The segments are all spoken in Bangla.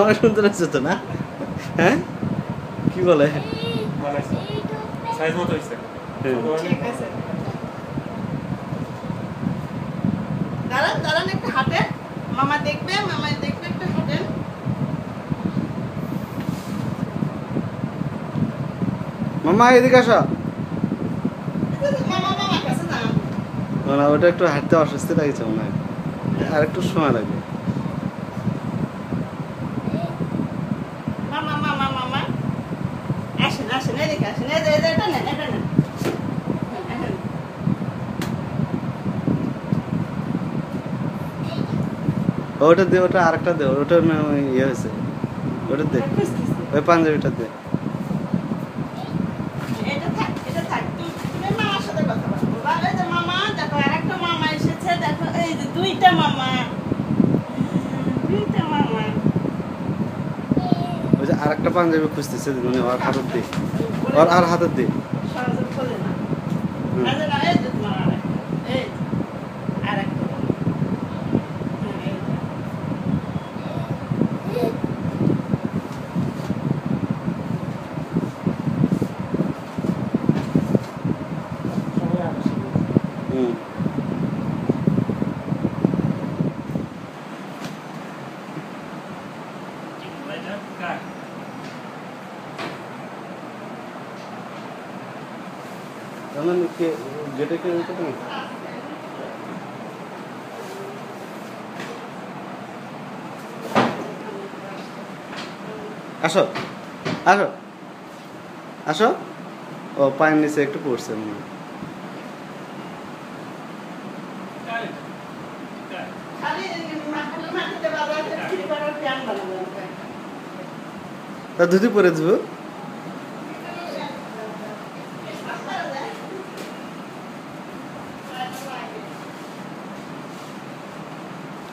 অনেক সুন্দর আছে তো না? হ্যাঁ কি বলে? সাইজ মতো হইছে। ঠিক আছে। দাঁড়ান একটু হাঁটেন। মামা দেখবে একটু হাঁটেন। মামা এদিকে আসো। মামা কাছে না। না ওটা একটু হাঁটতে অস্বস্তি লাগছে মনে হয়, আর একটু সময় লাগবে। মামা আসেন এদিকে আসেন। এটা নেন। ওটা দে, ওটা আরেকটা দে, ওটা ইয়ে হয়েছে, ওটা দে, ওই পাঞ্জাবিটা দে। এটা থাক তুমি মামার সাথে কথা বলো। এই যে মামা দেখো, আরেকটা মামা এসেছে দেখো, এই যে দুইটা মামা। ওই যে আরেকটা পাঞ্জাবি খুঁজতেছে, মানে ওর হাতের দে, ওর আর হাতের দে। সহজে খোলে না। এই যে তোমার আরেকটা গেটে কে আসো আসো আসো। ও পায়ের নিচে একটু পড়ছে মনে হয়। তা ধুতি পরে দেবো।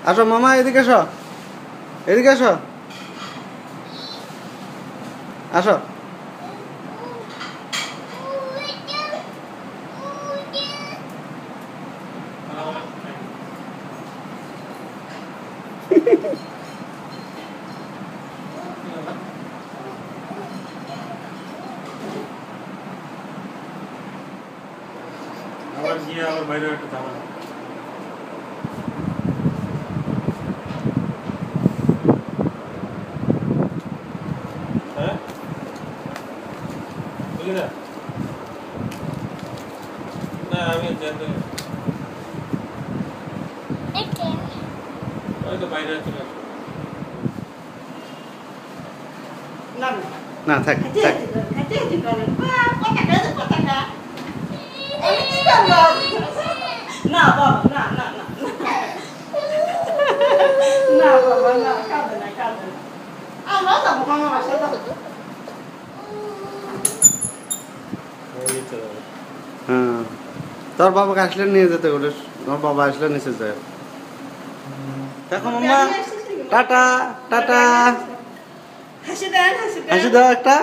আসো মামা এদিকে আসো, এদিকে আসো, আসো। আবার গিয়ে আবার বাইরে একটা ঝামেলা। হ্যাঁ বুঝলি না? না আমি জানতে তো বাইরে চলে আসবো। না থাক থাক। না বাবা না বাবা না, কাঁদে না আমরা যাবো মামা বাসায় যাবো। হ্যাঁ তোর বাবাকে আসলে নিয়ে যেতে বলে, তোমার বাবা আসলে নিচে যায়। দেখো মামা, টাটা টাটা, হাসি দেন হাসি দাও একটা।